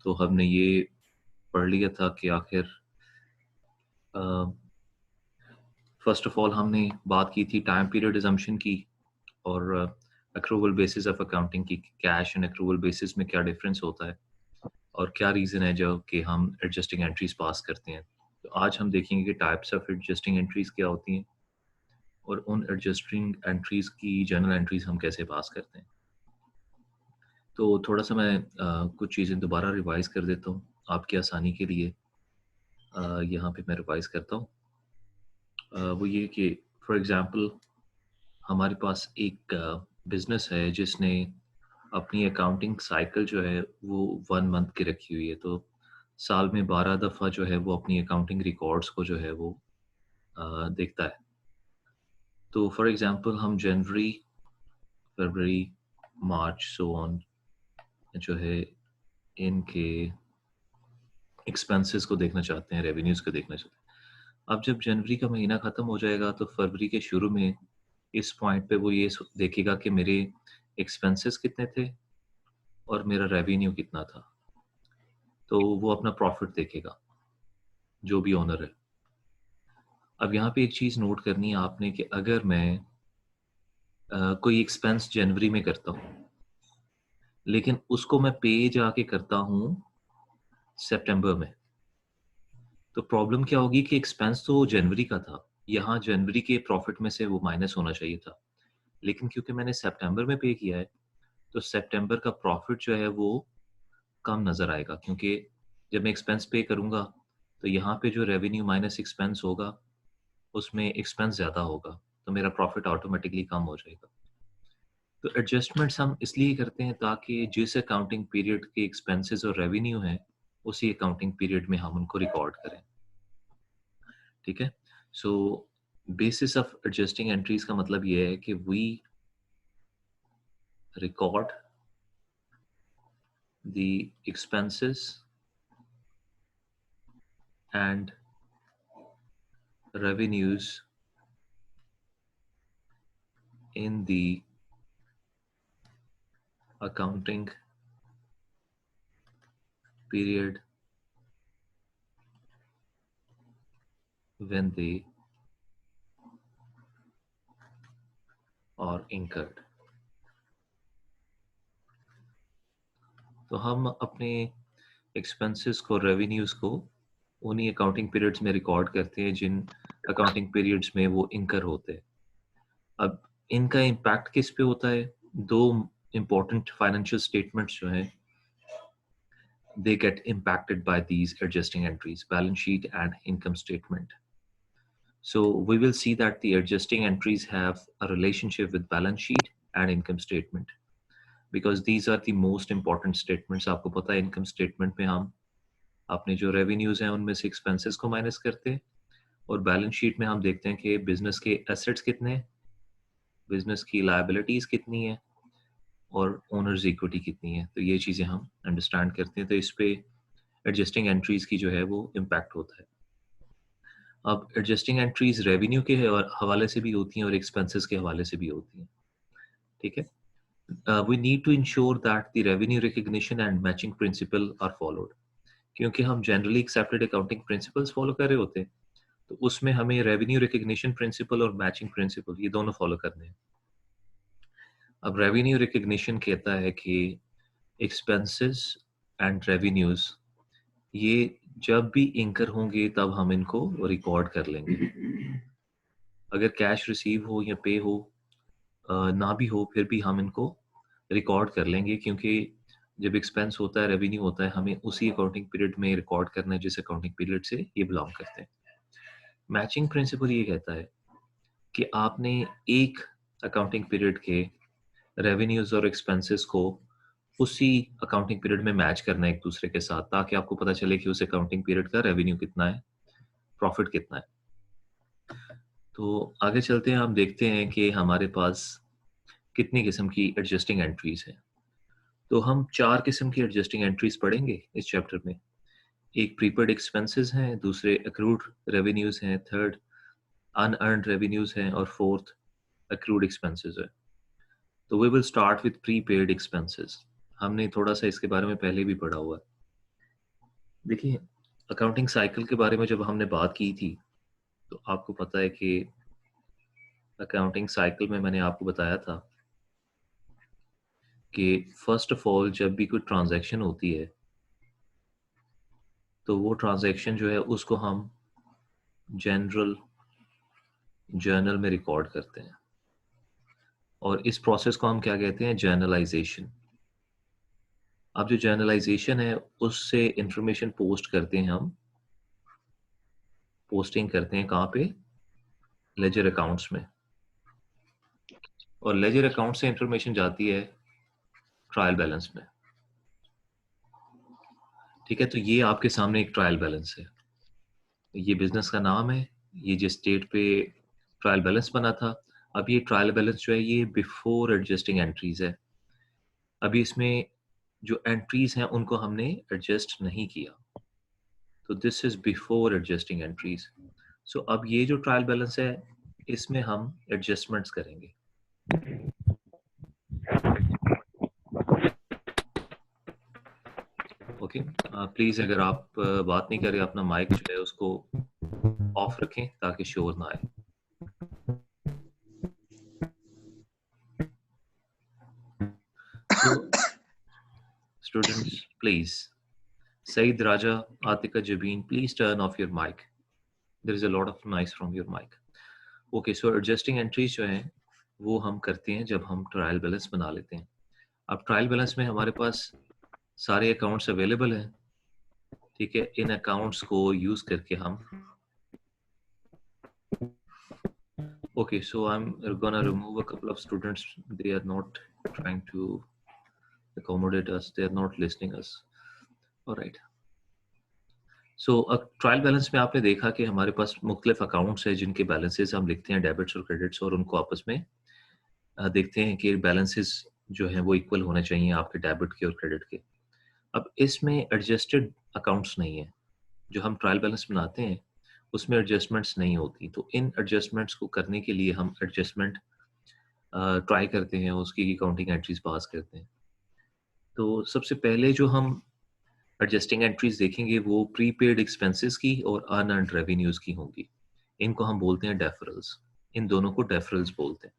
तो हमने ये पढ़ लिया था कि आखिर फर्स्ट ऑफ ऑल हमने बात की थी टाइम पीरियड अजम्पशन की और एक्रूवल बेसिस ऑफ अकाउंटिंग की, कैश एंड एक्रूवल बेसिस में क्या डिफरेंस होता है और क्या रीज़न है जो कि हम एडजस्टिंग एंट्रीज पास करते हैं। तो आज हम देखेंगे कि टाइप्स ऑफ एडजस्टिंग एंट्रीज क्या होती हैं और उन एडजस्टिंग एंट्रीज की जर्नल एंट्रीज हम कैसे पास करते हैं। तो थोड़ा सा मैं कुछ चीज़ें दोबारा रिवाइज कर देता हूँ आपकी आसानी के लिए। यहाँ पे मैं रिवाइज करता हूँ। वो ये कि फॉर एग्ज़ाम्पल हमारे पास एक बिज़नेस है जिसने अपनी अकाउंटिंग साइकिल जो है वो 1 मंथ की रखी हुई है। तो साल में 12 दफ़ा जो है वो अपनी अकाउंटिंग रिकॉर्ड्स को जो है वो देखता है। तो फॉर एग्ज़ाम्पल हम जनवरी, फरवरी, मार्च सो ऑन जो है इनके एक्सपेंसेस को देखना चाहते हैं, रेवेन्यूज़ को देखना चाहते हैं। अब जब जनवरी का महीना ख़त्म हो जाएगा तो फरवरी के शुरू में इस पॉइंट पे वो ये देखेगा कि मेरे एक्सपेंसेस कितने थे और मेरा रेवेन्यू कितना था। तो वो अपना प्रॉफिट देखेगा, जो भी ओनर है। अब यहाँ पे एक चीज़ नोट करनी है आपने कि अगर मैं कोई एक्सपेंस जनवरी में करता हूँ, लेकिन उसको मैं पे जाके करता हूँ सितंबर में, तो प्रॉब्लम क्या होगी कि एक्सपेंस तो जनवरी का था, यहाँ जनवरी के प्रॉफिट में से वो माइनस होना चाहिए था। लेकिन क्योंकि मैंने सितंबर में पे किया है, तो सितंबर का प्रॉफिट जो है वो कम नज़र आएगा, क्योंकि जब मैं एक्सपेंस पे करूँगा, तो यहाँ पे जो रेवेन्यू माइनस एक्सपेंस होगा, उसमें एक्सपेंस ज़्यादा होगा, तो मेरा प्रॉफिट ऑटोमेटिकली कम हो जाएगा। तो एडजस्टमेंट्स हम इसलिए करते हैं ताकि जिस अकाउंटिंग पीरियड के एक्सपेंसेस और रेवेन्यू हैं, उसी अकाउंटिंग पीरियड में हम उनको रिकॉर्ड करें। ठीक है? So basis of adjusting entries का मतलब ये है कि we record the expenses and revenues in the accounting period when they are incurred। तो हम अपने एक्सपेंसेस को, रेवेन्यूज को उन्हीं अकाउंटिंग पीरियड्स में रिकॉर्ड करते हैं जिन अकाउंटिंग पीरियड्स में वो इंकर होते हैं। अब इनका इम्पैक्ट किस पे होता है? दो इम्पोर्टेंट फाइनेंशियल स्टेटमेंट्स जो हैं, they get impacted by these adjusting entries, balance sheet and income statement. So we will see that the adjusting entries have a relationship with balance sheet and income statement because these are the most important statements। आपको पता है income statement में हम अपने जो revenues हैं उनमें से expenses को minus करते हैं और balance sheet में हम देखते हैं कि business के assets कितने हैं, business की liabilities कितनी है और owners equity कितनी है। तो ये चीज़ें हम understand करते हैं, तो इस पे adjusting entries की जो है वो impact होता है। अब एडजस्टिंग एंट्रीज रेवेन्यू के हवाले से भी होती हैं और एक्सपेंसेस के हवाले से भी होती हैं। ठीक है? We need to ensure that the revenue recognition and matching principle are followed, क्योंकि हम generally accepted accounting principles follow कर रहे होते हैं, तो उसमें हमें रेवेन्यू रिकग्निशन प्रिंसिपल और मैचिंग प्रिंसिपल ये दोनों फॉलो करने हैं। अब रेवेन्यू रिकग्निशन कहता है कि एक्सपेंसेस एंड रेवेन्यूज ये जब भी इंकर होंगे तब हम इनको रिकॉर्ड कर लेंगे। अगर कैश रिसीव हो या पे हो, ना भी हो, फिर भी हम इनको रिकॉर्ड कर लेंगे, क्योंकि जब एक्सपेंस होता है, रेवेन्यू होता है, हमें उसी अकाउंटिंग पीरियड में रिकॉर्ड करना है जिस अकाउंटिंग पीरियड से ये बिलोंग करते हैं। मैचिंग प्रिंसिपल ये कहता है कि आपने एक अकाउंटिंग पीरियड के रेवेन्यूज और एक्सपेंसेस को उसी अकाउंटिंग पीरियड में मैच करना है एक दूसरे के साथ, ताकि आपको पता चले कि उस अकाउंटिंग पीरियड का रेवेन्यू कितना है, प्रॉफिट कितना है। तो आगे चलते हैं, हम देखते हैं कि हमारे पास कितनी किस्म की एडजस्टिंग एंट्रीज हैं। तो हम 4 किस्म की एडजस्टिंग एंट्रीज पढ़ेंगे इस चैप्टर में। एक प्रीपेड एक्सपेंसेस हैं, दूसरे अक्रूड रेवेन्यूज हैं, थर्ड अनअर्न्ड रेवेन्यूज हैं और फोर्थ अक्रूड एक्सपेंसेस है। तो we will start with prepaid expenses. हमने थोड़ा सा इसके बारे में पहले भी पढ़ा हुआ है। देखिए, अकाउंटिंग साइकिल के बारे में जब हमने बात की थी, तो आपको पता है कि अकाउंटिंग साइकिल में मैंने आपको बताया था कि फर्स्ट ऑफ ऑल जब भी कोई ट्रांजैक्शन होती है, तो वो ट्रांजैक्शन जो है उसको हम जनरल जर्नल में रिकॉर्ड करते हैं, और इस प्रोसेस को हम क्या कहते हैं? जर्नलाइजेशन। अब जो जर्नलाइजेशन है, उससे इंफॉर्मेशन पोस्ट करते हैं हम, पोस्टिंग करते हैं कहाँ पे? लेजर अकाउंट्स में। और लेजर अकाउंट से इंफॉर्मेशन जाती है ट्रायल बैलेंस में। ठीक है, तो ये आपके सामने एक ट्रायल बैलेंस है, ये बिजनेस का नाम है, ये जिस डेट पे ट्रायल बैलेंस बना था। अब ये ट्रायल बैलेंस जो है ये बिफोर एडजस्टिंग एंट्रीज है। अभी इसमें जो एंट्रीज हैं उनको हमने एडजस्ट नहीं किया, तो this is before adjusting entries. So अब ये जो ट्रायल बैलेंस है, इसमें हम एडजस्टमेंट्स करेंगे। ओके, प्लीज अगर आप बात नहीं कर रहे, अपना माइक जो है उसको ऑफ रखें ताकि शोर ना आए। So, students, please, Saeed Raja, Atika Jabeen, please turn off your mic. There is a lot of noise from your mic. Okay, so adjusting entries जो हैं वो हम करते हैं जब हम ट्रायल बैलेंस बना लेते हैं। अब ट्रायल बैलेंस में हमारे पास सारे अकाउंट्स अवेलेबल हैं, ठीक है। इन अकाउंट्स को यूज करके हम okay, so I'm gonna remove a couple of students. They are not trying to accommodate us. They are not listening us. All right. So trial balance में आपने देखा कि हमारे पास मुख्तलिफ अकाउंट्स हैं जिनके बैलेंसेस हम लिखते हैं, डेबिट्स और क्रेडिट्स, और उनको आपस में देखते हैं कि बैलेंसेस जो हैं वो इक्वल होने चाहिए आपके डेबिट के और क्रेडिट के। अब इसमें एडजस्टेड अकाउंट्स नहीं है, जो हम ट्रायल बैलेंस बनाते हैं उसमें एडजस्टमेंट्स नहीं होती। तो इन एडजस्टमेंट्स को करने के लिए हम एडजस्टमेंट ट्राई करते हैं, उसकी अकाउंटिंग एंट्रीज पास करते हैं। तो सबसे पहले जो हम एडजस्टिंग एंट्रीज देखेंगे वो प्रीपेड एक्सपेंसेस की और अनअर्न्ड रेवेन्यूज की होंगी। इनको हम बोलते हैं डेफरल्स, इन दोनों को डेफरल्स बोलते हैं।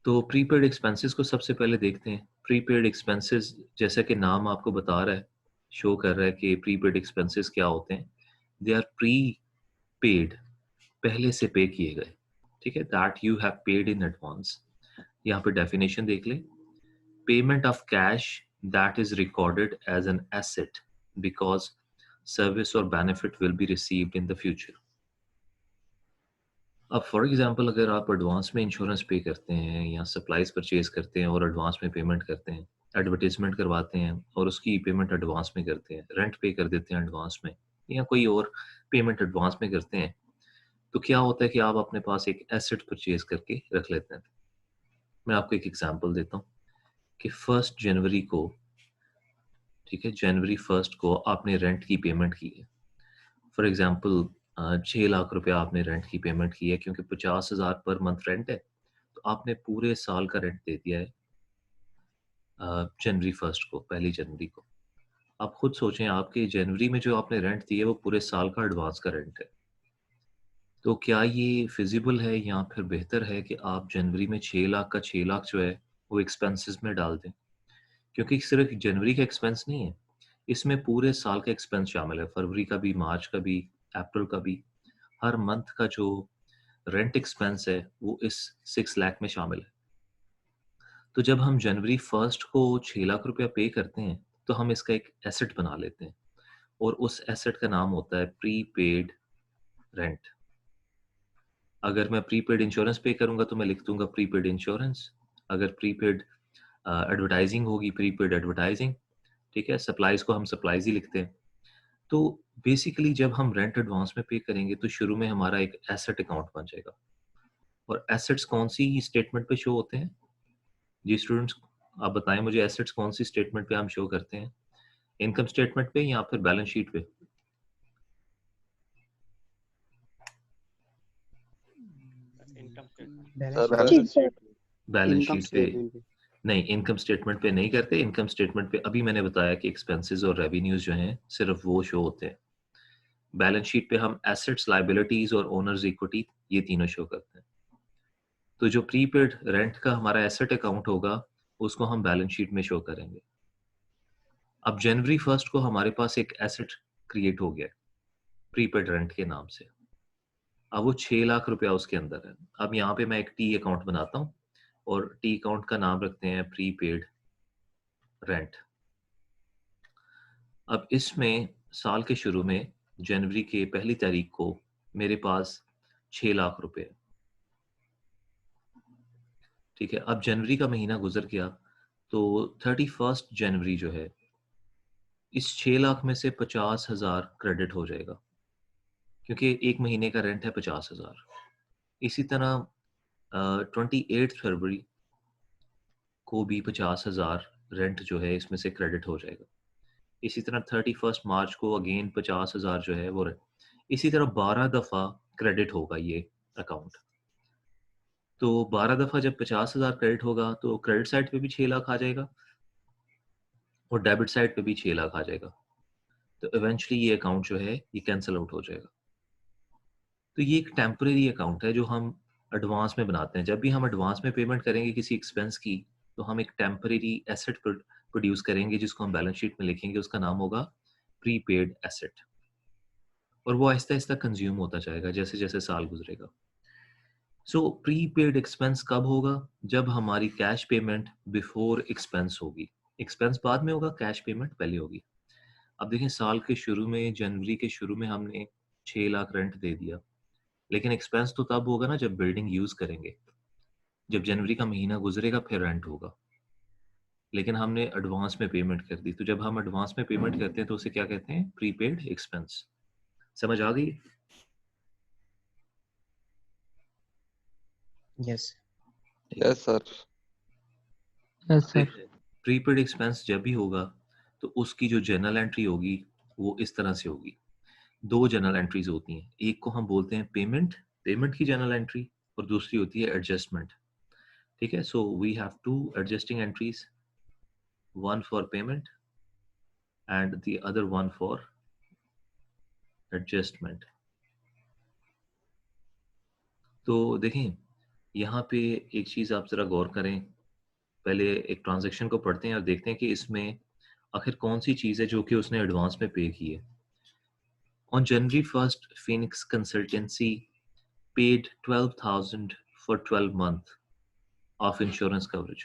तो प्रीपेड एक्सपेंसेस को सबसे पहले देखते हैं। प्रीपेड एक्सपेंसेस जैसा कि नाम आपको बता रहा है, शो कर रहा है कि प्रीपेड एक्सपेंसेस क्या होते हैं। दे आर प्री पेड, पहले से पे किए गए, ठीक है, that you have paid in advance. यहाँ पे डेफिनेशन देख ले, payment of cash that is recorded as an asset because service or benefit will be received in the future. अब फॉर एग्जांपल अगर आप एडवांस में इंश्योरेंस पे करते हैं या सप्लाईज परचेज करते हैं और एडवांस में पेमेंट करते हैं, एडवर्टीजमेंट करवाते हैं और उसकी पेमेंट एडवांस में करते हैं, रेंट पे कर देते हैं एडवांस में, या कोई और पेमेंट एडवांस में करते हैं, तो क्या होता है कि आप अपने पास एक एसेट परचेज करके रख लेते हैं। मैं आपको एक एग्जांपल देता हूँ कि 1 जनवरी को, ठीक है, जनवरी 1 को आपने रेंट की पेमेंट की है। फॉर एग्जांपल 6 लाख रुपया आपने रेंट की पेमेंट की है, क्योंकि 50,000 पर मंथ रेंट है, तो आपने पूरे साल का रेंट दे दिया है जनवरी 1 को, 1 जनवरी को। आप खुद सोचें, आपके जनवरी में जो आपने रेंट दी है वो पूरे साल का एडवांस का रेंट है। तो क्या ये फिजिबल है, या फिर बेहतर है कि आप जनवरी में 6 लाख का 6 लाख जो है वो एक्सपेंसेस में डाल दें? क्योंकि सिर्फ जनवरी का एक्सपेंस नहीं है, इसमें पूरे साल का एक्सपेंस शामिल है, फरवरी का भी, मार्च का भी, अप्रैल का भी। हर मंथ का जो रेंट एक्सपेंस है वो इस 6 लाख में शामिल है। तो जब हम जनवरी 1 को 6 लाख रुपया पे करते हैं, तो हम इसका एक एसेट बना लेते हैं, और उस एसेट का नाम होता है प्रीपेड रेंट। अगर मैं प्रीपेड इंश्योरेंस पे करूंगा तो मैं लिख दूंगा प्रीपेड इंश्योरेंस। अगर प्रीपेड एडवर्टाइजिंग होगी, प्रीपेड एडवर्टाइजिंग, ठीक है। सप्लाईज को हम सप्लाईज ही लिखते हैं। तो बेसिकली जब हम रेंट एडवांस में पे करेंगे तो शुरू में हमारा एक एसेट अकाउंट बन जाएगा। और एसेट्स कौन सी स्टेटमेंट पे शो होते हैं? जी स्टूडेंट्स, आप बताएं मुझे, एसेट्स कौन सी स्टेटमेंट पे हम शो करते हैं? इनकम स्टेटमेंट पे या फिर बैलेंस शीट पे? Income balance statement sheet balance income sheet पे। स्टेटमेंट पे। नहीं, इनकम स्टेटमेंट पे नहीं करते। इनकम स्टेटमेंट पे अभी मैंने बताया कि एक्सपेंसेस और रेवेन्यूज जो हैं सिर्फ वो शो होते हैं। बैलेंस शीट पे हम एसेट्स, लायबिलिटीज और ओनर्स इक्विटी ये तीनों शो करते हैं। तो जो प्रीपेड रेंट का हमारा एसेट अकाउंट होगा उसको हम बैलेंस शीट में शो करेंगे। अब जनवरी 1 को हमारे पास एक एसेट क्रिएट हो गया प्रीपेड रेंट के नाम से। अब वो 6 लाख रुपया उसके अंदर है। अब यहाँ पे मैं एक टी अकाउंट बनाता हूँ और टी अकाउंट का नाम रखते हैं प्रीपेड रेंट। अब इसमें साल के शुरू में जनवरी के पहली तारीख को मेरे पास 6 लाख रुपए है। ठीक है, अब जनवरी का महीना गुजर गया तो 31 जनवरी जो है इस 6 लाख में से 50,000 क्रेडिट हो जाएगा क्योंकि एक महीने का रेंट है 50,000। इसी तरह 28 फरवरी को भी 50,000 रेंट जो है इसमें से क्रेडिट हो जाएगा। इसी तरह 31 मार्च को अगेन 50,000 जो है वो इसी तरह 12 दफ़ा क्रेडिट होगा ये अकाउंट। तो 12 दफ़ा जब 50,000 क्रेडिट होगा तो क्रेडिट साइड पे भी 6 लाख आ जाएगा और डेबिट साइड पे भी 6 लाख आ जाएगा। तो इवेंचुअली ये अकाउंट जो है ये कैंसिल आउट हो जाएगा। तो ये एक टेम्परेरी अकाउंट है जो हम एडवांस में बनाते हैं। जब भी हम एडवांस में पेमेंट करेंगे किसी एक्सपेंस की तो हम एक टेम्परेरी एसेट प्रोड्यूस करेंगे जिसको हम बैलेंस शीट में लिखेंगे। उसका नाम होगा प्रीपेड एसेट और वो आहिस्ता आहिस्ता कंज्यूम होता जाएगा जैसे जैसे साल गुजरेगा। सो प्रीपेड एक्सपेंस कब होगा? जब हमारी कैश पेमेंट बिफोर एक्सपेंस होगी। एक्सपेंस बाद में होगा, कैश पेमेंट पहले होगी। अब देखें साल के शुरू में जनवरी के शुरू में हमने 6 लाख रेंट दे दिया, लेकिन एक्सपेंस तो तब होगा ना जब बिल्डिंग यूज करेंगे। जब जनवरी का महीना गुजरेगा फिर रेंट होगा, लेकिन हमने एडवांस में पेमेंट कर दी। तो जब हम एडवांस में पेमेंट करते हैं तो उसे क्या कहते हैं? Prepaid expense. समझ आ गई? Yes yes sir. Yes sir. Prepaid expense जब भी होगा तो उसकी जो जर्नल एंट्री होगी वो इस तरह से होगी। दो जर्नल एंट्रीज होती हैं, एक को हम बोलते हैं पेमेंट, पेमेंट की जर्नल एंट्री, और दूसरी होती है एडजस्टमेंट। ठीक है, so we have two adjusting entries, one for payment and the other one for adjustment। तो देखें यहाँ पे एक चीज़ आप ज़रा गौर करें। पहले एक ट्रांजैक्शन को पढ़ते हैं और देखते हैं कि इसमें आखिर कौन सी चीज़ है जो कि उसने एडवांस में पे की है। On January 1st, Phoenix Consultancy paid 12,000 for 12 month of insurance coverage।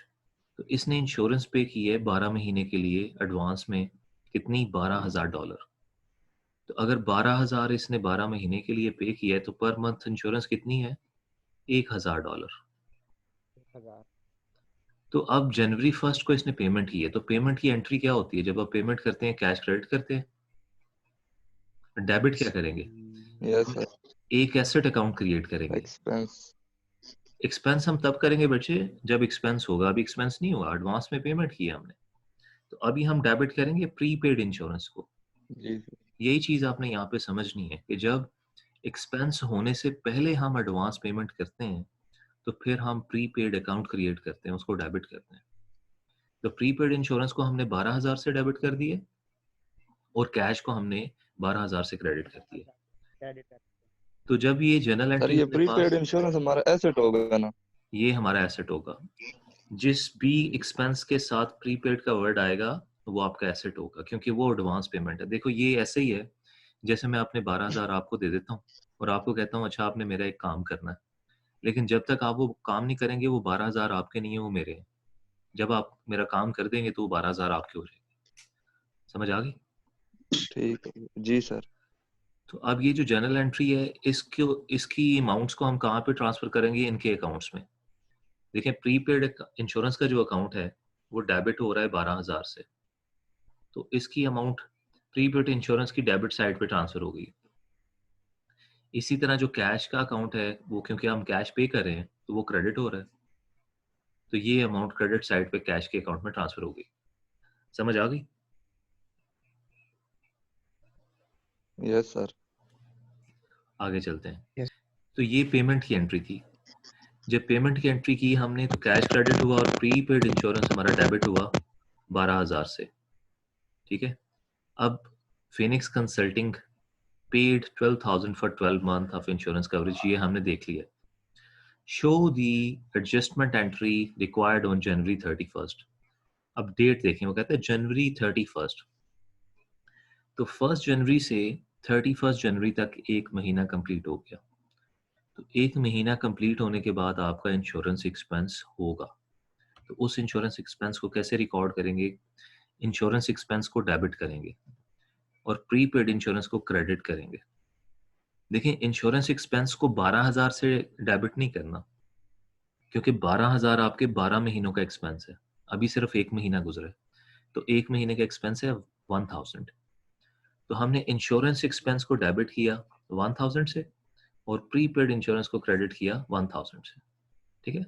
तो इसने इंश्योरेंस पे की है 12 महीने के लिए एडवांस में। कितनी? $12,000। तो अगर 12,000 इसने 12 महीने के लिए पे किया है तो पर मंथ इंश्योरेंस कितनी है? $1,000। तो अब जनवरी 1 को इसने पेमेंट की है, तो पेमेंट की एंट्री क्या होती है? जब आप पेमेंट करते हैं कैश क्रेडिट करते हैं, डेबिट क्या करेंगे? Yes sir. एक एसेट अकाउंट क्रिएट करेंगे। एक्सपेंस। एक्सपेंस हम तब करेंगे बच्चे जब एक्सपेंस होगा। अभी एक्सपेंस नहीं हुआ, एडवांस में पेमेंट किया हमने, तो अभी हम डेबिट करेंगे प्रीपेड इंश्योरेंस को। जी सर। यही चीज आपने यहाँ पे समझनी है कि जब एक्सपेंस होने से पहले हम एडवांस पेमेंट करते हैं तो फिर हम प्रीपेड अकाउंट क्रिएट करते हैं, उसको डेबिट करते हैं। तो प्रीपेड इंश्योरेंस को हमने 12,000 से डेबिट कर दिए और कैश को हमने 12,000 से क्रेडिट कर दिया। तो जब ये जनरल सर एंट्री ये अपने प्रीपेड पास, इंश्योरेंस हमारा एसेट होगा ना? ये हमारा एसेट होगा। जिस भी एक्सपेंस के साथ प्रीपेड का वर्ड आएगा वो आपका एसेट होगा क्योंकि वो एडवांस पेमेंट है। देखो ये ऐसे ही है जैसे मैं अपने 12,000 आपको दे देता हूँ और आपको कहता हूँ अच्छा आपने मेरा एक काम करना है, लेकिन जब तक आप वो काम नहीं करेंगे वो 12,000 आपके नहीं है, वो मेरे हैं। जब आप मेरा काम कर देंगे तो वो 12,000 आपके हो जाएंगे। समझ आ गई? ठीक है जी सर। तो अब ये जो जर्नल एंट्री है इसको, इसकी अमाउंट्स को हम कहाँ पे ट्रांसफर करेंगे? इनके अकाउंट्स में। देखिए प्रीपेड इंश्योरेंस का जो अकाउंट है वो डेबिट हो रहा है 12,000 से, तो इसकी अमाउंट प्रीपेड इंश्योरेंस की डेबिट साइड पे ट्रांसफर हो गई। इसी तरह जो कैश का अकाउंट है वो क्योंकि हम कैश पे कर रहे हैं तो वो क्रेडिट हो रहा है, तो ये अमाउंट क्रेडिट साइड पे कैश के अकाउंट में ट्रांसफर हो गई। समझ आ गई? Yes sir. आगे चलते हैं। यस तो ये पेमेंट की एंट्री थी। जब पेमेंट की एंट्री की हमने तो कैश क्रेडिट हुआ और प्रीपेड इंश्योरेंस हमारा डेबिट हुआ 12,000 से, ठीक है। अब Phoenix consulting paid 12,000 for 12 month of insurance coverage, ये हमने देख लिया। Show the adjustment entry required on January 31st। अब डेट देखें, वो कहते हैं जनवरी 31st। तो 1 जनवरी से 31 जनवरी तक एक महीना कंप्लीट हो गया। तो एक महीना कंप्लीट होने के बाद आपका इंश्योरेंस एक्सपेंस होगा। तो उस इंश्योरेंस एक्सपेंस को कैसे रिकॉर्ड करेंगे? इंश्योरेंस एक्सपेंस को डेबिट करेंगे और प्रीपेड इंश्योरेंस को क्रेडिट करेंगे। देखिए, इंश्योरेंस एक्सपेंस को 12,000 से डेबिट नहीं करना, क्योंकि 12,000 आपके 12 महीनों का एक्सपेंस है। अभी सिर्फ एक महीना गुजरा है, तो एक महीने का एक्सपेंस है 1,000। तो हमने इंश्योरेंस एक्सपेंस को डेबिट किया 1,000 से और प्रीपेड इंश्योरेंस को क्रेडिट किया 1,000 से, ठीक है।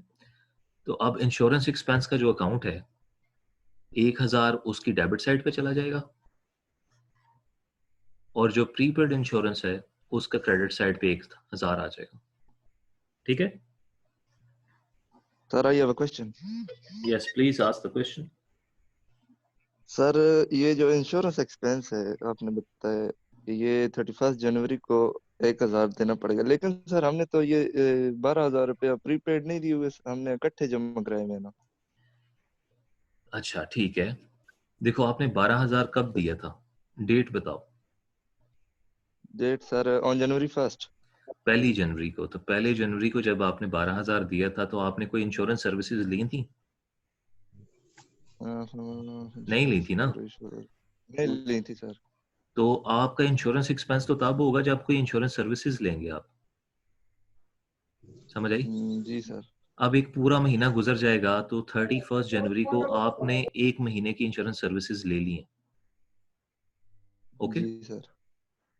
तो अब इंश्योरेंस एक्सपेंस का जो अकाउंट है 1,000 उसकी डेबिट साइड पे चला जाएगा और जो प्रीपेड इंश्योरेंस है उसका क्रेडिट साइड पे 1,000 आ जाएगा, ठीक है। Sir, I have a question. Yes, please ask the question. Sir, ये जो इंश्योरेंस एक्सपेंस है आपने बताया, ये 31 जनवरी को 1,000 देना पड़ेगा, लेकिन सर हमने तो ये 12,000 रुपया प्रीपेड नहीं दिए हुए, हमने इकट्ठे जमा कराए हुए ना। अच्छा, ठीक है। देखो, आपने 12,000 कब दिया था? डेट बताओ। Date sir on January 1st। 1 जनवरी को। तो 1 जनवरी को जब आपने 12,000 दिया था तो आपने कोई इंश्योरेंस सर्विसेज ली थी? नहीं ली थी ना। नहीं ली थी सर। तो आपका इंश्योरेंस एक्सपेंस तो तब होगा जब कोई इंश्योरेंस सर्विसेज लेंगे आप। समझ आई? जी सर। अब एक पूरा महीना गुजर जाएगा तो 31 जनवरी को आपने एक महीने की इंश्योरेंस सर्विसेज ले ली हैं, ओके। जी सर।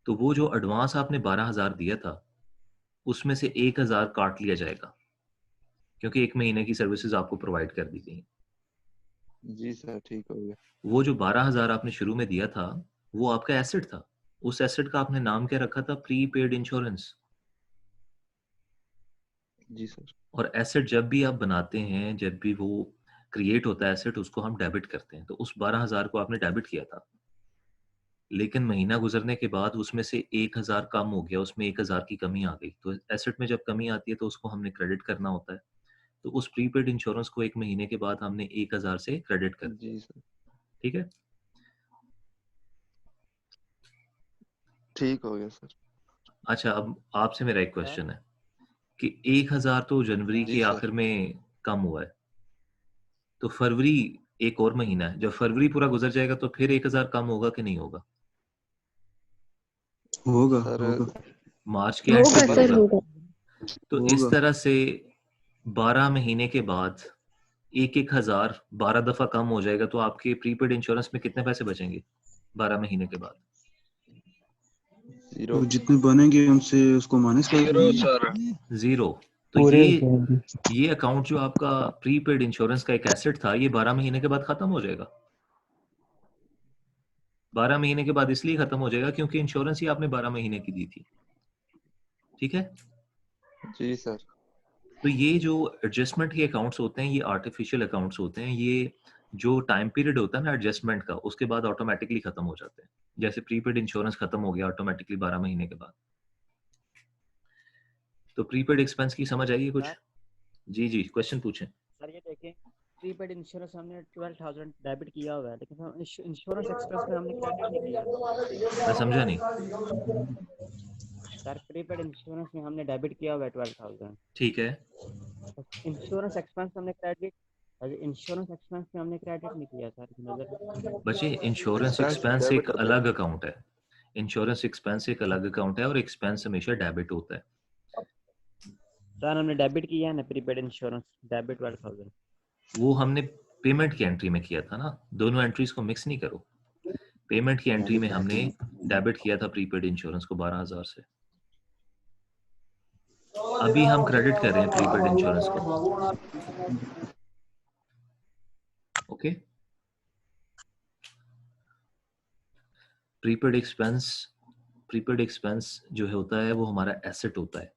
तो वो जो एडवांस आपने 12,000 दिया था उसमें से 1,000 काट लिया जाएगा, क्योंकि एक महीने की सर्विसेज आपको प्रोवाइड कर दी गई। जी सर, ठीक हो गया। वो जो 12,000 आपने शुरू में दिया था वो आपका एसेट था। उस एसेट का आपने नाम क्या रखा था? Prepaid insurance. जी सर। और एसेट जब भी आप बनाते हैं, जब भी वो क्रिएट होता है एसेट, उसको हम डेबिट करते हैं। तो उस 12,000 को आपने डेबिट किया था, लेकिन महीना गुजरने के बाद उसमें से 1,000 कम हो गया, उसमें 1,000 की कमी आ गई। तो एसेट में जब कमी आती है तो उसको हमने क्रेडिट करना होता है। तो उस प्रीपेड इंश्योरेंस को एक महीने के बाद हमने 1,000 से क्रेडिट कर दिया, जी सर, ठीक है। ठीक हो गया सर। अच्छा, अब आपसे मेरा एक क्वेश्चन है कि 1,000 तो जनवरी जी के सर। आखिर में कम हुआ है, तो फरवरी एक और महीना है, जब फरवरी पूरा गुजर जाएगा तो फिर 1,000 कम होगा कि नहीं होगा? होगा सर होगा मार्च के एंड पे होगा भी सर, होगा। होगा। तो इस होगा। तरह से 12 महीने के बाद एक एक हजार 12 दफा कम हो जाएगा, तो आपके प्रीपेड इंश्योरेंस में कितने पैसे बचेंगे 12 महीने के बाद? जीरो। तो जितने बनेंगे उनसे उसको माइनस कर जीरो देंगे। सर। जीरो। तो पूरे होंगे। ये अकाउंट जो आपका प्रीपेड इंश्योरेंस का एक एसेट था, ये 12 महीने के बाद खत्म हो जाएगा। 12 महीने के बाद इसलिए खत्म हो जाएगा क्योंकि इंश्योरेंस ही आपने 12 महीने की दी थी, ठीक है। जी सर। तो ये जो एडजस्टमेंट के अकाउंट्स होते हैं ये आर्टिफिशियल अकाउंट्स होते हैं। ये जो टाइम पीरियड होता है ना एडजस्टमेंट का, उसके बाद ऑटोमेटिकली खत्म हो जाते हैं। जैसे प्रीपेड इंश्योरेंस खत्म हो गया ऑटोमेटिकली 12 महीने के बाद। तो प्रीपेड एक्सपेंस की समझ आई कुछ? सर जी जी, क्वेश्चन पूछें। सर ये देखें, प्रीपेड इंश्योरेंस हमने 12,000 डेबिट किया हुआ है, लेकिन हम इंश्योरेंस एक्सपेंस में हमने क्रेडिट नहीं किया। मैं समझा नहीं। सर प्रीपेड इंश्योरेंस में हमने डेबिट किया हुआ है 12,000, ठीक है। इंश्योरेंस एक्सपेंस हमने क्रेडिट, इंश्योरेंस एक्सपेंस में हमने क्रेडिट नहीं किया सर नजर। बच्चे, इंश्योरेंस एक्सपेंस एक्सपेंस डेबिट एक होता अलग है। अकाउंट है। इंश्योरेंस एक्सपेंस एक अलग अकाउंट है और एक्सपेंस हमेशा डेबिट होता है। सर हमने डेबिट किया है ना प्रीपेड इंश्योरेंस, डेबिट 12,000। वो हमने पेमेंट की एंट्री में किया था ना, दोनों एंट्रीज को मिक्स नहीं करो। पेमेंट की एंट्री में हमने डेबिट किया था प्रीपेड इंश्योरेंस को 12,000 से। अभी हम क्रेडिट कर रहे हैं प्रीपेड इंश्योरेंस को, ओके। प्रीपेड एक्सपेंस जो है होता है वो हमारा एसेट होता है,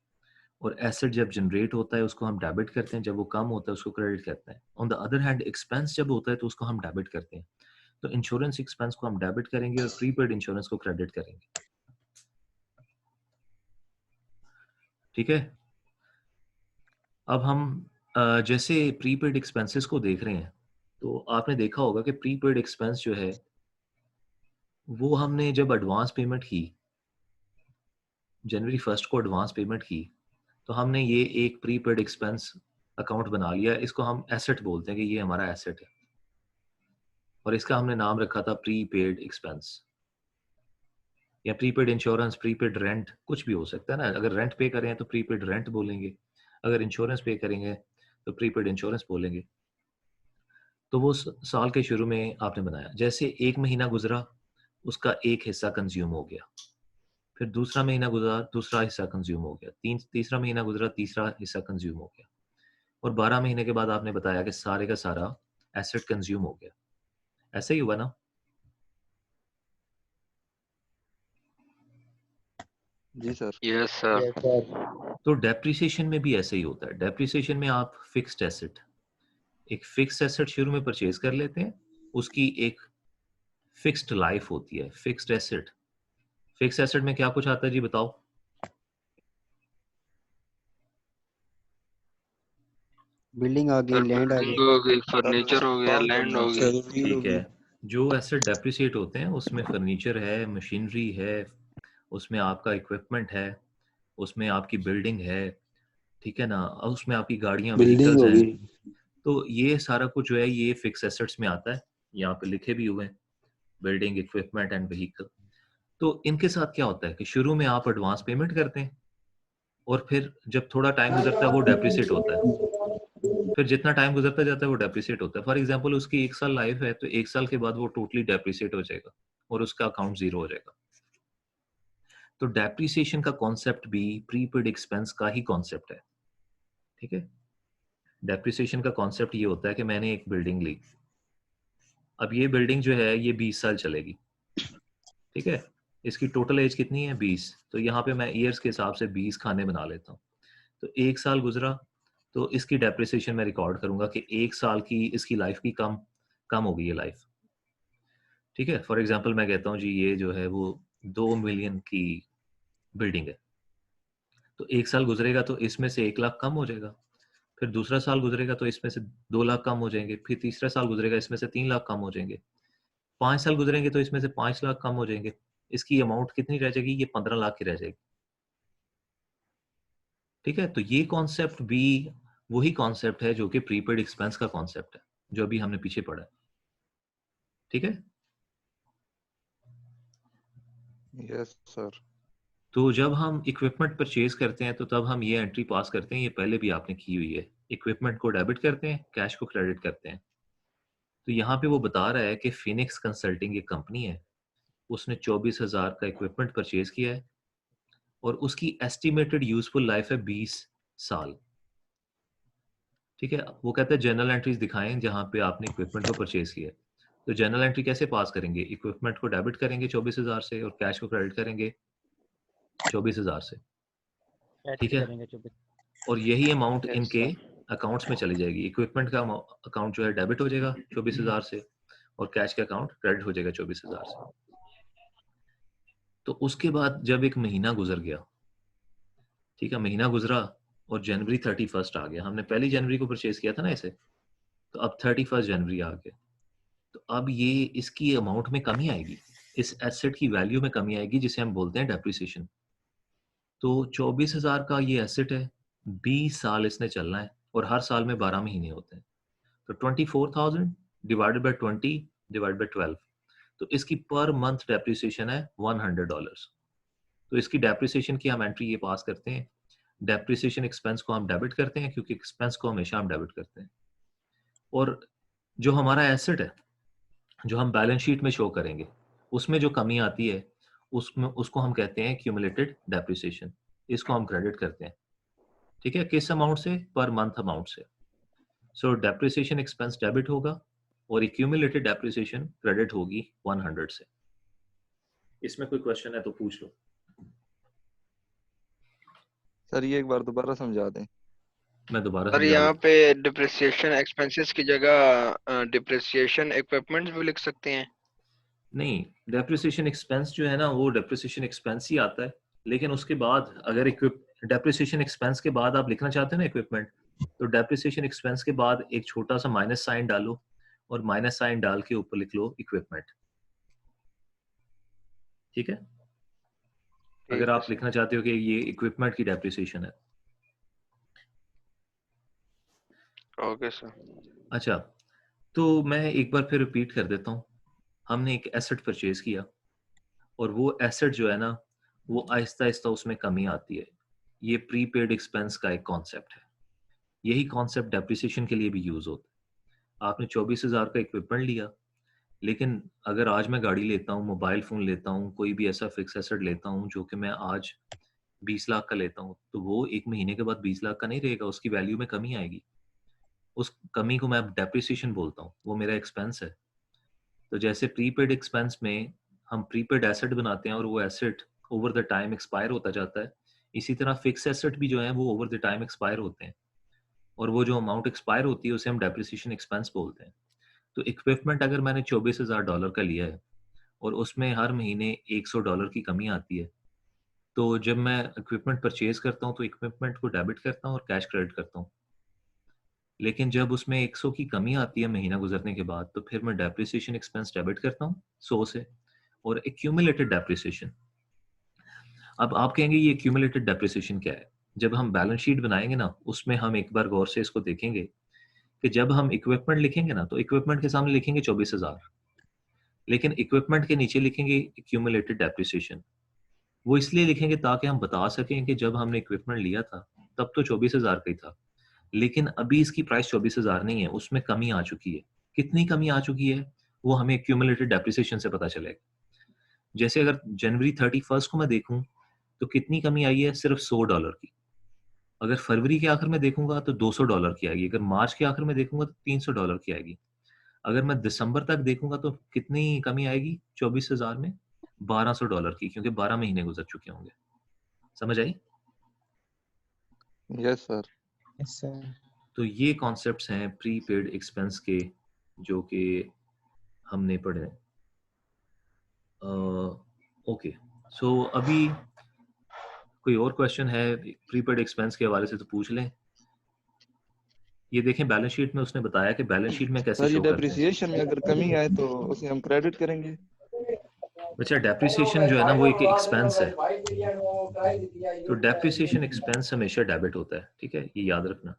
और एसेट जब जनरेट होता है उसको हम डेबिट करते हैं, जब वो कम होता है उसको क्रेडिट करते हैं। On the other hand expense जब होता है तो उसको हम डेबिट करते हैं। तो इंश्योरेंस एक्सपेंस को हम डेबिट करेंगे और प्रीपेड इंश्योरेंस को क्रेडिट करेंगे। ठीक है, अब हम जैसे प्रीपेड एक्सपेंसेस को देख रहे हैं, तो आपने देखा होगा कि प्रीपेड एक्सपेंस जो है वो हमने जब एडवांस पेमेंट की, जनवरी 1 को एडवांस पेमेंट की, तो हमने ये एक प्रीपेड एक्सपेंस अकाउंट बना लिया। इसको हम एसेट बोलते हैं कि ये हमारा एसेट है, और इसका हमने नाम रखा था प्रीपेड एक्सपेंस या प्रीपेड इंश्योरेंस, प्रीपेड रेंट, कुछ भी हो सकता है ना। अगर रेंट पे करें तो प्रीपेड रेंट बोलेंगे, अगर इंश्योरेंस पे करेंगे तो प्रीपेड इंश्योरेंस बोलेंगे। तो वो साल के शुरू में आपने बनाया, जैसे एक महीना गुजरा उसका एक हिस्सा कंज्यूम हो गया, फिर दूसरा महीना गुजरा दूसरा हिस्सा कंज्यूम हो गया, तीसरा महीना गुजरा तीसरा हिस्सा कंज्यूम हो गया, और 12 महीने के बाद आपने बताया कि सारे का सारा एसेट कंज्यूम हो गया। ऐसे ही हुआ ना? जी सर। Yes sir. तो डेप्रिसिएशन में भी ऐसे ही होता है। डेप्रिसिएशन में आप फिक्स्ड एसेट, एक फिक्स्ड एसेट शुरू में परचेज कर लेते हैं, उसकी एक फिक्स्ड लाइफ होती है। फिक्स्ड एसेट, फिक्स्ड एसेट में क्या कुछ आता है जी बताओ? बिल्डिंग आ गई, लैंड आ बिल्डिंग गई। हो गई, फर्नीचर हो गया, लैंड हो गई। ठीक है, जो एसेट डेप्रिसिएट होते हैं उसमें फर्नीचर है, मशीनरी है, उसमें आपका इक्विपमेंट है, उसमें आपकी बिल्डिंग है, ठीक है ना, और उसमें आपकी गाड़ियां, बिल्डिंग व्हीकल्स होगी। हैं। तो ये सारा कुछ जो है ये फिक्स एसेट्स में आता है, यहाँ पे लिखे भी हुए हैं, बिल्डिंग, इक्विपमेंट एंड व्हीकल। तो इनके साथ क्या होता है कि शुरू में आप एडवांस पेमेंट करते हैं, और फिर जब थोड़ा टाइम गुजरता है वो डेप्रिसिएट होता है, फिर जितना टाइम गुजरता जाता है वो डेप्रिसिएट होता है। फॉर एग्जांपल उसकी 1 साल लाइफ है, तो 1 साल के बाद वो टोटली डेप्रिसिएट हो जाएगा और उसका अकाउंट जीरो हो जाएगा। तो डेप्रिसिएशन का कॉन्सेप्ट भी प्रीपेड एक्सपेंस का ही कॉन्सेप्ट है। ठीक है, डेप्रिसिएशन का कॉन्सेप्ट ये होता है कि मैंने एक बिल्डिंग ली, अब ये बिल्डिंग जो है ये 20 साल चलेगी। ठीक है, इसकी टोटल एज कितनी है? 20। तो यहाँ पे मैं ईयर्स के हिसाब से 20 खाने बना लेता हूँ। तो 1 साल गुजरा तो इसकी डेप्रिसिएशन मैं रिकॉर्ड करूंगा कि 1 साल की इसकी लाइफ की कम कम हो गई है लाइफ। ठीक है, फॉर एग्जांपल मैं कहता हूँ जी ये जो है वो 2 मिलियन की बिल्डिंग है, तो 1 साल गुजरेगा तो इसमें से 1 लाख कम हो जाएगा, फिर दूसरा साल गुजरेगा तो इसमें से 2 लाख कम हो जाएंगे, फिर तीसरा साल गुजरेगा इसमें से 3 लाख कम हो जाएंगे, 5 साल गुजरेंगे तो इसमें से 5 लाख कम हो जाएंगे। इसकी अमाउंट कितनी रह जाएगी? ये 15 लाख की रह जाएगी। ठीक है, तो ये कॉन्सेप्ट भी वही कॉन्सेप्ट है जो कि प्रीपेड एक्सपेंस का कॉन्सेप्ट है, जो अभी हमने पीछे पढ़ा है। ठीक है, यस सर। तो जब हम इक्विपमेंट परचेज करते हैं तो तब हम ये एंट्री पास करते हैं, ये पहले भी आपने की हुई है। इक्विपमेंट को डेबिट करते हैं, कैश को क्रेडिट करते हैं। तो यहाँ पे वो बता रहा है कि फिनिक्स कंसल्टिंग एक कंपनी है, उसने 24,000 का इक्विपमेंट परचेज किया है और उसकी एस्टिमेटेड यूजफुल लाइफ है 20 साल। ठीक है, वो कहता है जनरल एंट्रीज दिखाएं जहां पे आपने इक्विपमेंट को परचेज किया है। तो जनरल एंट्री कैसे पास करेंगे? इक्विपमेंट को डेबिट करेंगे 24,000 से और कैश को क्रेडिट करेंगे 24,000 से। ठीक कैसे है, करेंगे 24? और यही अमाउंट यस इनके सर। अकाउंट्स में चली जाएगी। इक्विपमेंट का अकाउंट जो है डेबिट हो जाएगा 24,000 से और कैश का अकाउंट क्रेडिट हो जाएगा 24,000 से। तो उसके बाद जब एक महीना गुजर गया, ठीक है, महीना गुजरा और जनवरी 31 आ गया, हमने पहली जनवरी को परचेज किया था ना इसे, तो अब 31 जनवरी आ गया, तो अब ये इसकी अमाउंट में कमी आएगी, इस एसेट की वैल्यू में कमी आएगी जिसे हम बोलते हैं डेप्रिसिएशन। तो 24,000 का ये एसेट है, 20 साल इसने चलना है और हर साल में 12 महीने होते हैं, तो 24,000 डिवाइडेड बाय 20 डिवाइडेड बाय 12, तो इसकी पर मंथ डेप्रिसिएशन है $100। तो इसकी डेप्रिसिएशन की हम एंट्री ये पास करते हैं, डेप्रिसिएशन एक्सपेंस को हम डेबिट करते हैं क्योंकि एक्सपेंस को हमेशा हम डेबिट करते हैं, और जो हमारा एसेट है जो हम बैलेंस शीट में शो करेंगे उसमें जो कमी आती है उसमें उसको हम कहते हैं क्यूमुलेटेड डेप्रिसिएशन, इसको हम क्रेडिट करते हैं। ठीक है, किस अमाउंट से? पर मंथ अमाउंट से। सो डेप्रिसिएशन एक्सपेंस डेबिट होगा और एक्यूमुलेटेड डेप्रिसिएशन क्रेडिट होगी 100 से। इसमें कोई क्वेश्चन है तो पूछ लो। सर ये एक बार दोबारा समझा दें। मैं दोबारा सर समझा यहाँ देता पे डिप्रिसिएशन एक्सपेंसेस की जगह डिप्रिसिएशन इक्विपमेंट्स भी लिख सकते हैं। नहीं, डेप्रिसिएशन एक्सपेंस जो है ना वो डेप्रिसिएशन एक्सपेंस ही आता है, लेकिन उसके बाद अगर डेप्रिसिएशन एक्सपेंस के बाद आप लिखना चाहते हो ना इक्विपमेंट, तो डेप्रिसिएशन एक्सपेंस के बाद एक छोटा सा माइनस साइन डालो और माइनस साइन डाल के ऊपर लिख लो इक्विपमेंट। ठीक है, ठीक अगर है आप सर। लिखना चाहते हो कि ये इक्विपमेंट की डेप्रिसिएशन है। Okay sir. अच्छा, तो मैं एक बार फिर रिपीट कर देता हूँ। हमने एक एसेट परचेज किया और वो एसेट जो है ना वो आहिस्ता आहिस्ता उसमें कमी आती है। ये प्रीपेड एक्सपेंस का एक कॉन्सेप्ट है। यही कॉन्सेप्ट डेप्रिसिएशन के लिए भी यूज होता है। आपने 24,000 का इक्विपमेंट लिया, लेकिन अगर आज मैं गाड़ी लेता हूँ, मोबाइल फ़ोन लेता हूँ, कोई भी ऐसा फिक्स एसेट लेता हूँ जो कि मैं आज 20 लाख का लेता हूँ, तो वो 1 महीने के बाद 20 लाख का नहीं रहेगा, उसकी वैल्यू में कमी आएगी। उस कमी को मैं डेप्रिसिएशन बोलता हूँ, वो मेरा एक्सपेंस है। तो जैसे प्रीपेड एक्सपेंस में हम प्रीपेड एसेट बनाते हैं और वो asset over the time expire होता जाता है, इसी तरह फिक्स एसेट भी जो है वो ओवर द टाइम एक्सपायर होते हैं, और वो जो अमाउंट एक्सपायर होती है उसे हम डेप्रिसिएशन एक्सपेंस बोलते हैं। तो इक्विपमेंट अगर मैंने $24,000 का लिया है और उसमें हर महीने $100 की कमी आती है, तो जब मैं इक्विपमेंट परचेज करता हूँ तो इक्विपमेंट को डेबिट करता हूँ और कैश क्रेडिट करता हूँ। लेकिन जब उसमें 100 की कमी आती है महीना गुजरने के बाद, तो फिर मैं डेप्रिसिएशन एक्सपेंस डेबिट करता हूँ 100 से, और एक्यूमुलेटेड डेप्रिसिएशन। अब आप कहेंगे ये एक्यूमुलेटेड डेप्रिसिएशन क्या है? जब हम बैलेंस शीट बनाएंगे ना, उसमें हम एक बार गौर से इसको देखेंगे कि जब हम इक्विपमेंट लिखेंगे ना, तो इक्विपमेंट के सामने लिखेंगे 24,000, लेकिन इक्विपमेंट के नीचे लिखेंगे एक्यूमुलेटेड डेप्रिसिएशन। वो इसलिए लिखेंगे ताकि हम बता सकें कि जब हमने इक्विपमेंट लिया था तब तो 24,000 का ही था, लेकिन अभी इसकी प्राइस 24,000 नहीं है, उसमें कमी आ चुकी है। कितनी कमी आ चुकी है वो हमें एक्यूमुलेटेड डेप्रिसिएशन से पता चलेगा। जैसे अगर जनवरी 31 को मैं देखूं तो कितनी कमी आई है, सिर्फ $100 की। अगर फरवरी के आखिर में देखूंगा तो $200 की आएगी। अगर मार्च के आखिर में देखूंगा तो $300 की आएगी। अगर मैं दिसंबर तक देखूंगा तो कितनी कमी आएगी 24,000 में, $1,200 की, क्योंकि 12 महीने गुजर चुके होंगे। समझ आई? Yes sir. Yes sir. तो ये कॉन्सेप्ट्स हैं प्रीपेड एक्सपेंस के जो कि हमने पढ़े हैं। ओके, सो अभी कोई और क्वेश्चन है प्रीपेड एक्सपेंस के हवाले से तो पूछ लें। ये देखें बैलेंस शीट में उसने बताया कि बैलेंस शीट में कैसे सर ये शो करते हैं। डेप्रिसिएशन में अगर कमी आए तो उसे हम क्रेडिट करेंगे। अच्छा, डेप्रिसिएशन जो है ना वो एक एक्सपेंस है, तो डेप्रिसिएशन एक्सपेंस हमेशा डेबिट होता है। ठीक है, ये याद रखना।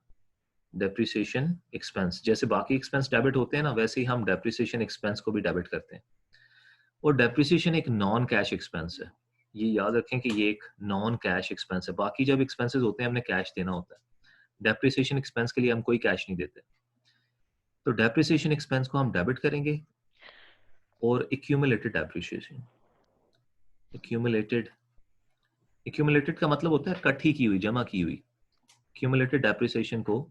डेप्रिसिएशन एक्सपेंस जैसे बाकी एक्सपेंस डेबिट होते हैं ना, वैसे ही हम डेप्रिसिएशन एक्सपेंस को भी डेबिट करते हैं। और डेप्रिसिएशन एक नॉन कैश एक्सपेंस है, ये याद रखें कि ये एक नॉन कैश एक्सपेंस है। बाकी जब एक्सपेंसेस होते हैं हमने कैश देना होता है, डेप्रिसिएशन एक्सपेंस के लिए हम कोई कैश नहीं देते। तो डेप्रिसिएशन एक्सपेंस को हम डेबिट करेंगे। और एक्यूमुलेटेड डेप्रिसिएशन, एक्यूमुलेटेड का मतलब होता है इकट्ठी की हुई, जमा की हुई। एक्यूमुलेटेड डेप्रिसिएशन को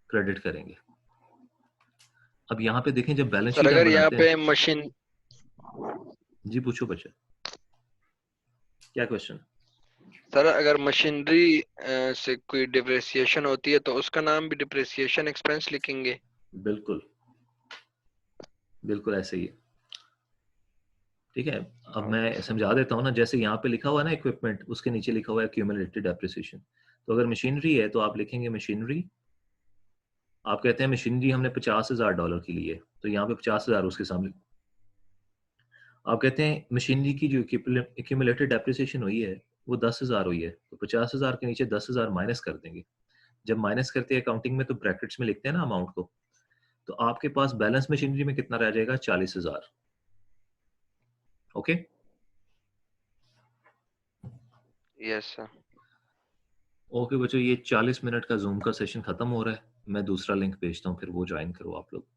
क्रेडिट करेंगे। अब यहाँ पे देखें जब बैलेंस सर शीट हम अगर यहाँ बनाते पे हैं। मशीन जी पूछो बच्चा, क्या क्वेश्चन? सर अगर मशीनरी से कोई डिप्रिसिएशन होती है तो उसका नाम भी डिप्रिसिएशन एक्सपेंस लिखेंगे। बिल्कुल बिल्कुल ऐसे ही है। ठीक है, अब मैं समझा देता हूँ ना। जैसे यहाँ पे लिखा हुआ है ना इक्विपमेंट, उसके नीचे लिखा हुआ है एक्यूमुलेटेड डेप्रिसिएशन। तो अगर मशीनरी है तो आप लिखेंगे मशीनरी। आप कहते हैं मशीनरी हमने $50,000 की ली है, तो यहाँ पे 50,000 उसके सामने। आप कहते हैं मशीनरी की जो एक्यूमुलेटेड डेप्रिसिएशन हुई है वो 10,000 हुई है, तो 50,000 के नीचे 10,000 माइनस कर देंगे। जब माइनस करते हैं अकाउंटिंग में तो ब्रैकेट्स में लिखते हैं ना अमाउंट को, तो आपके पास बैलेंस मशीनरी में कितना रह जाएगा, 40,000। Okay, yes sir. ओके बच्चों, ये 40 मिनट का जूम का सेशन खत्म हो रहा है। मैं दूसरा लिंक भेजता हूँ, फिर वो ज्वाइन करो आप लोग।